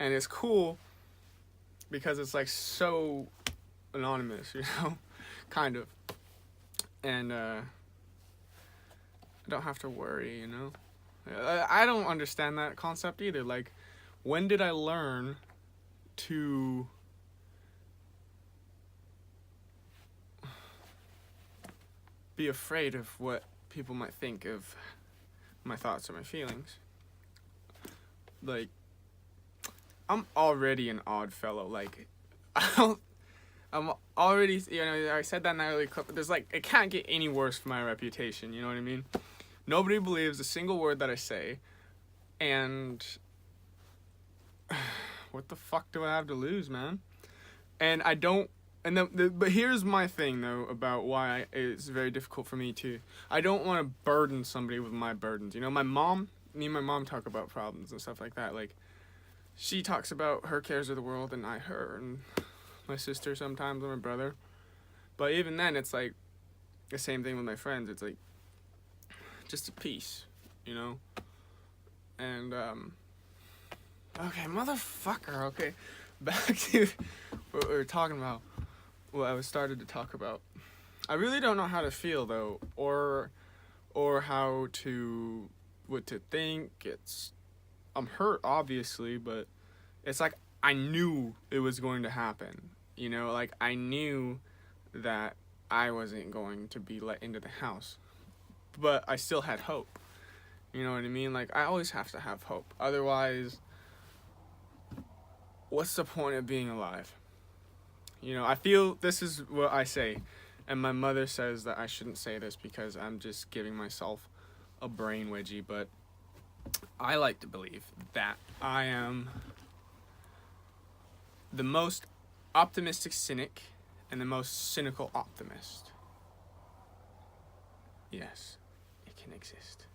And it's cool because it's like so anonymous, you know, kind of. And I don't have to worry, you know. I don't understand that concept either. Like, when did I learn to be afraid of what people might think of my thoughts or my feelings? Like, I'm already an odd fellow. Like, I'm already, you know, I said that in that early clip, but there's like, it can't get any worse for my reputation, you know what I mean? Nobody believes a single word that I say, and what the fuck do I have to lose, man? And I don't, and but here's my thing, though, about why it's very difficult for me to, I don't want to burden somebody with my burdens, you know? Me and my mom talk about problems and stuff like that, like, she talks about her cares of the world, and I her, and my sister sometimes, and my brother, but even then, it's like, the same thing with my friends, it's like, just a piece, you know? And, okay, motherfucker, okay, back to what we were talking about, what I was started to talk about. I really don't know how to feel, though, or how to, what to think. I'm hurt, obviously, but it's like, I knew it was going to happen, you know, like, I knew that I wasn't going to be let into the house, but I still had hope, you know what I mean? Like, I always have to have hope, otherwise, what's the point of being alive? You know, I feel this is what I say, and my mother says that I shouldn't say this because I'm just giving myself a brain wedgie, but I like to believe that I am the most optimistic cynic and the most cynical optimist. Yes, it can exist.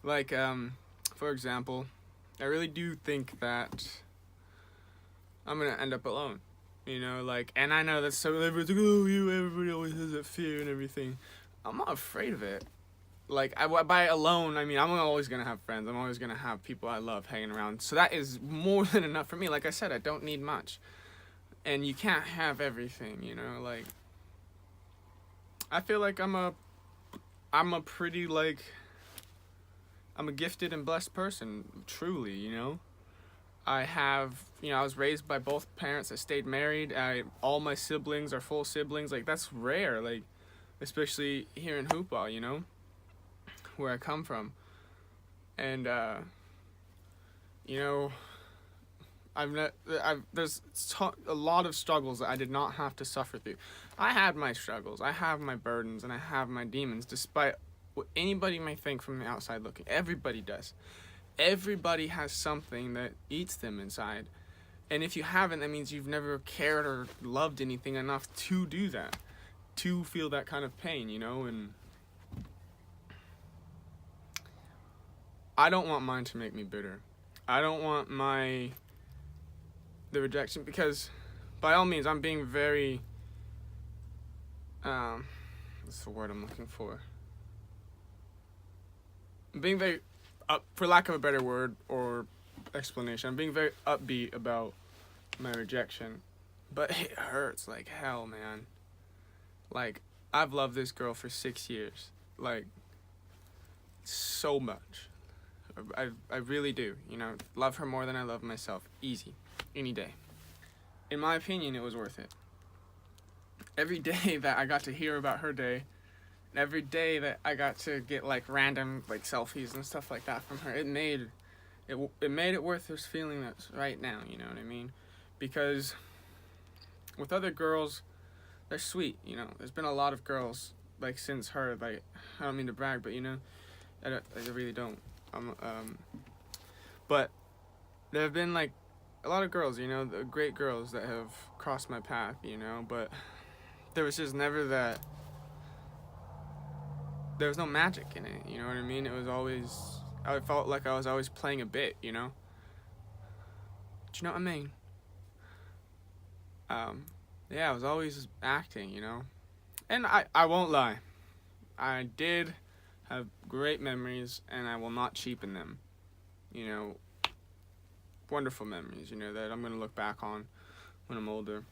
Like, for example, I really do think that I'm gonna end up alone, you know, like, and I know that's so, everybody's like, oh, everybody always has that fear and everything. I'm not afraid of it. Like, by alone, I mean, I'm always gonna have friends, I'm always gonna have people I love hanging around, so that is more than enough for me. Like I said, I don't need much, and you can't have everything, you know, like, I feel like I'm a pretty, like, I'm a gifted and blessed person, truly, you know. I have, you know, I was raised by both parents. I stayed married. All my siblings are full siblings. Like, that's rare, like, especially here in Hoopa, you know, where I come from. And, you know, there's a lot of struggles that I did not have to suffer through. I had my struggles. I have my burdens, and I have my demons, despite what anybody may think from the outside looking. Everybody does. Everybody has something that eats them inside. And if you haven't, that means you've never cared or loved anything enough to do that. To feel that kind of pain, you know? And I don't want mine to make me bitter. I don't want the rejection, because by all means, I'm being very, what's the word I'm looking for? I'm being very, for lack of a better word or explanation, I'm being very upbeat about my rejection, but it hurts like hell, man. Like, I've loved this girl for 6 years, like, so much. I really do, you know, love her more than I love myself, easy, any day. In my opinion, it was worth it. Every day that I got to hear about her day, and every day that I got to get, like, random, like, selfies and stuff like that from her, it made it worth this feeling that's right now, you know what I mean? Because with other girls, they're sweet, you know. There's been a lot of girls, like, since her, like, I don't mean to brag, but, you know, I really don't. But there have been, like, a lot of girls, you know, the great girls that have crossed my path, you know, but there was just never that, there was no magic in it, you know what I mean? It was always, I felt like I was always playing a bit, you know? Do you know what I mean? Yeah, I was always acting, you know? And I won't lie. I did have great memories, and I will not cheapen them. You know, wonderful memories, you know, that I'm gonna look back on when I'm older.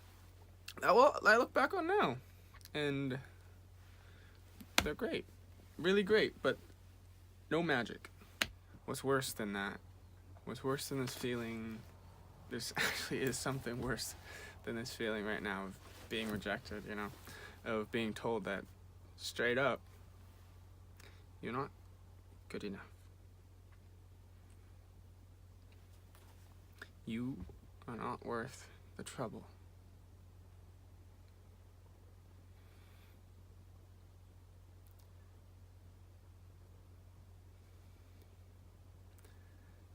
Well, I look back on now, and they're great, really great, but no magic. What's worse than that? What's worse than this feeling? This actually is something worse than this feeling right now of being rejected, you know, of being told that straight up, you're not good enough. You are not worth the trouble.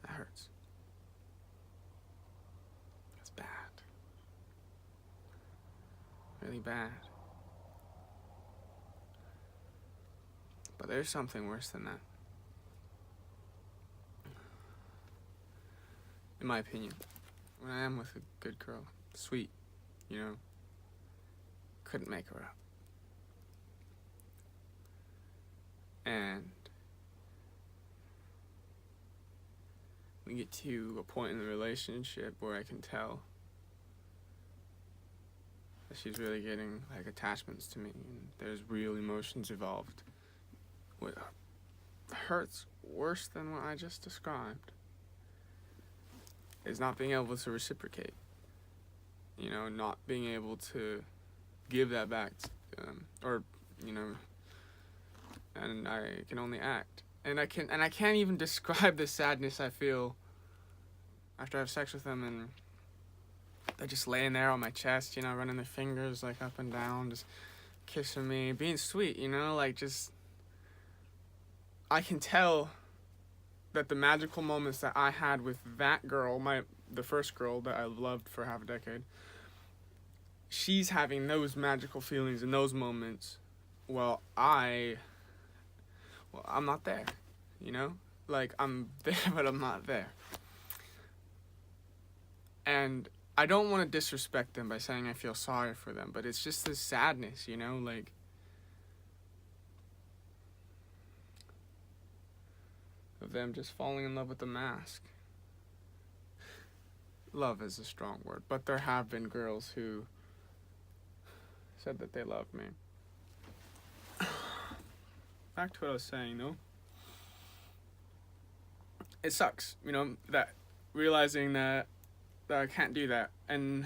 That hurts. That's bad. Really bad. But there's something worse than that. In my opinion, when I am with a good girl, sweet, you know, couldn't make her up. And we get to a point in the relationship where I can tell that she's really getting like attachments to me, and there's real emotions involved. What hurts worse than what I just described is not being able to reciprocate, you know, not being able to give that back to them, or, you know, and I can only act, and I can't even describe the sadness I feel after I have sex with them, and they're just laying there on my chest, you know, running their fingers like up and down, just kissing me, being sweet, you know, like just, I can tell that the magical moments that I had with that girl, the first girl that I loved for half a decade, she's having those magical feelings in those moments, while I'm not there, you know? Like, I'm there, but I'm not there. And I don't want to disrespect them by saying I feel sorry for them, but it's just this sadness, you know? Like, of them just falling in love with the mask. Love is a strong word, but there have been girls who said that they loved me. Back to what I was saying, though. It sucks, you know, that realizing that I can't do that, and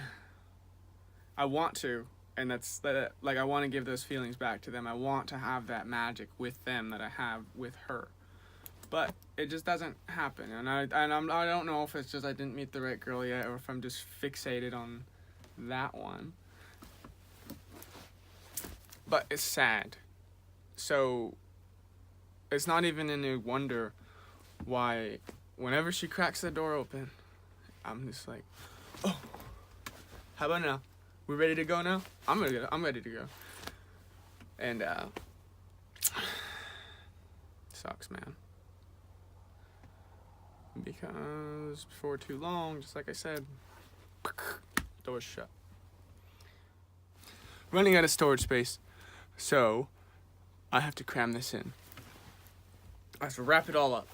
I want to, and that's like, I want to give those feelings back to them. I want to have that magic with them that I have with her. But it just doesn't happen, and I don't know if it's just I didn't meet the right girl yet, or if I'm just fixated on that one. But it's sad, so it's not even any wonder why whenever she cracks the door open, I'm just like, oh, how about now? We ready to go now? I'm ready to go. And sucks, man. Because before too long, just like I said, door's shut. Running out of storage space, so I have to cram this in. I have to wrap it all up.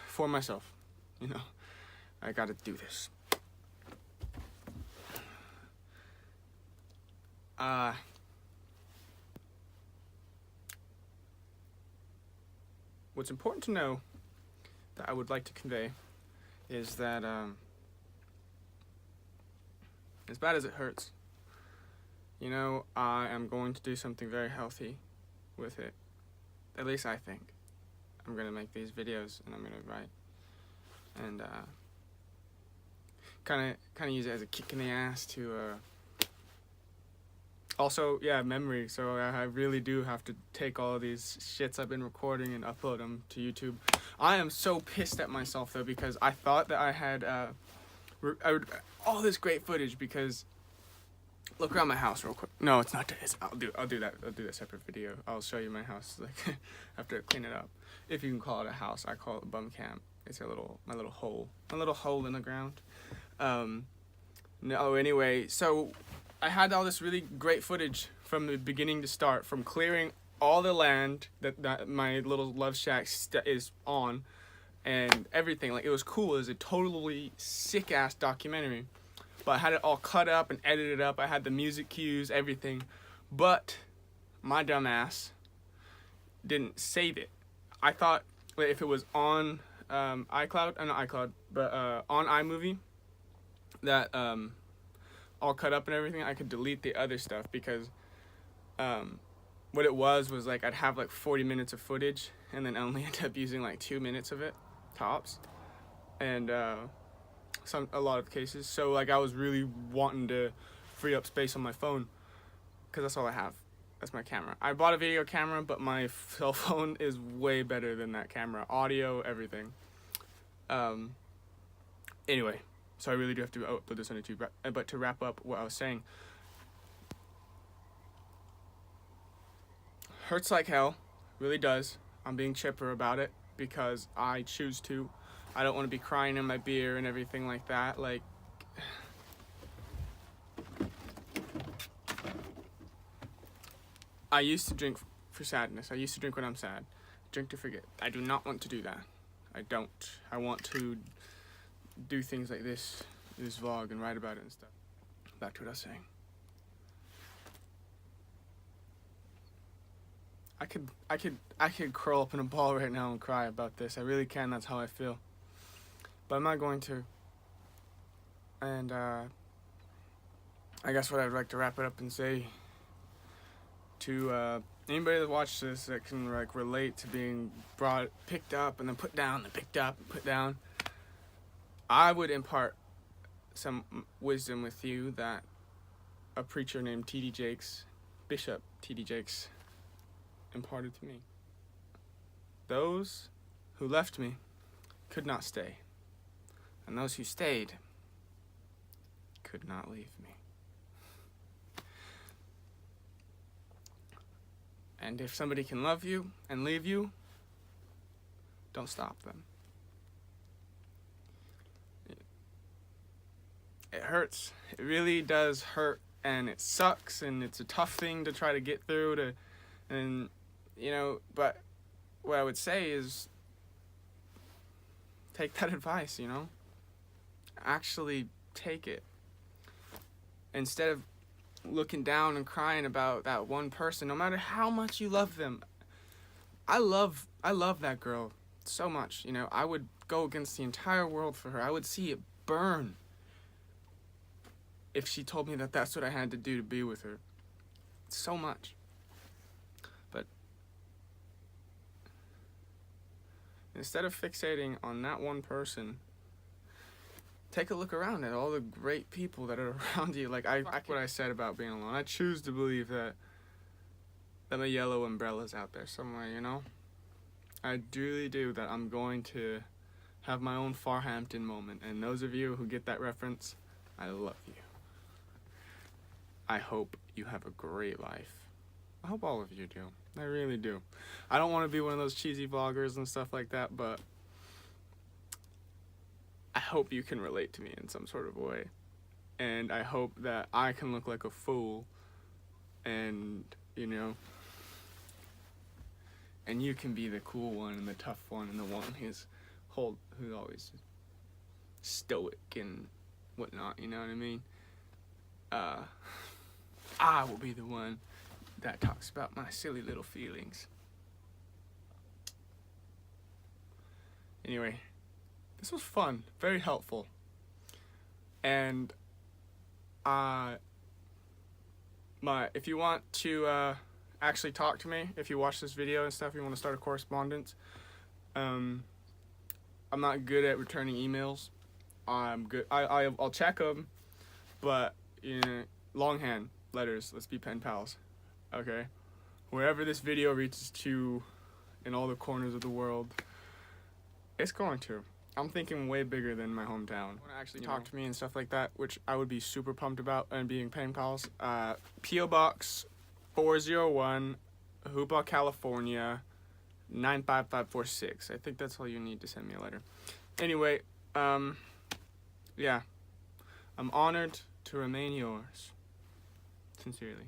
For myself, you know. I gotta do this. What's important to know that I would like to convey is that as bad as it hurts, you know, I am going to do something very healthy with it. At least I think. I'm gonna make these videos and I'm gonna write and kind of use it as a kick in the ass to also, yeah, memory. So I really do have to take all of these shits I've been recording and upload them to YouTube. I am so pissed at myself though, because I thought that I had all this great footage, because look around my house real quick. No, it's not. I'll do that. I'll do that separate video. I'll show you my house like after I clean it up. If you can call it a house, I call it a bum camp. It's my little hole in the ground. No, anyway, so I had all this really great footage from the beginning to start, from clearing all the land that my little love shack is on, and everything. Like, it was cool. It was a totally sick ass documentary. But I had it all cut up and edited up. I had the music cues, everything. But my dumb ass didn't save it. I thought if it was on iCloud, not iCloud, but on iMovie, that all cut up and everything, I could delete the other stuff, because what it was like I'd have like 40 minutes of footage and then only end up using like 2 minutes of it tops, and a lot of cases. So like I was really wanting to free up space on my phone, because that's all I have. That's my camera. I bought a video camera, but my cell phone is way better than that camera. Audio, everything. Anyway, so I really do have to upload this on YouTube. But to wrap up what I was saying, hurts like hell, really does. I'm being chipper about it because I choose to. I don't want to be crying in my beer and everything like that. Like, I used to drink for sadness. I used to drink when I'm sad. Drink to forget. I do not want to do that. I don't. I want to do things like this vlog, and write about it and stuff. Back to what I was saying. I could curl up in a ball right now and cry about this. I really can. That's how I feel. But I'm not going to. And I guess what I'd like to wrap it up and say to anybody that watched this that can like relate to being picked up and then put down, and picked up and put down, I would impart some wisdom with you that a preacher named T.D. Jakes, Bishop T.D. Jakes, imparted to me. Those who left me could not stay, and those who stayed could not leave me. And if somebody can love you and leave you, don't stop them. It hurts. It really does hurt, and it sucks, and it's a tough thing to try to get through but what I would say is take that advice, Actually take it. Instead of looking down and crying about that one person, no matter how much you love them. I love that girl so much, I would go against the entire world for her. I would see it burn if she told me that that's what I had to do to be with her. So much. But instead of fixating on that one person, take a look around at all the great people that are around you. Like what I said about being alone. I choose to believe that my yellow umbrella's out there somewhere, I really do, that I'm going to have my own Farhampton moment. And those of you who get that reference, I love you. I hope you have a great life. I hope all of you do. I really do. I don't want to be one of those cheesy vloggers and stuff like that, but I hope you can relate to me in some sort of way. And I hope that I can look like a fool and, and you can be the cool one and the tough one and the one who's always stoic and whatnot, you know what I mean? I will be the one that talks about my silly little feelings. Anyway, this was fun, very helpful. And if you want to actually talk to me, if you watch this video and stuff, you want to start a correspondence, I'm not good at returning emails. I'm good. I'll check them, but longhand letters. Let's be pen pals, okay? Wherever this video reaches to, in all the corners of the world, it's going to. I'm thinking way bigger than my hometown. Want to actually talk to me and stuff like that, which I would be super pumped about, and being pen pals. P.O. Box 401, Hoopa, California, 95546. I think that's all you need to send me a letter. Anyway, yeah. I'm honored to remain yours. Sincerely.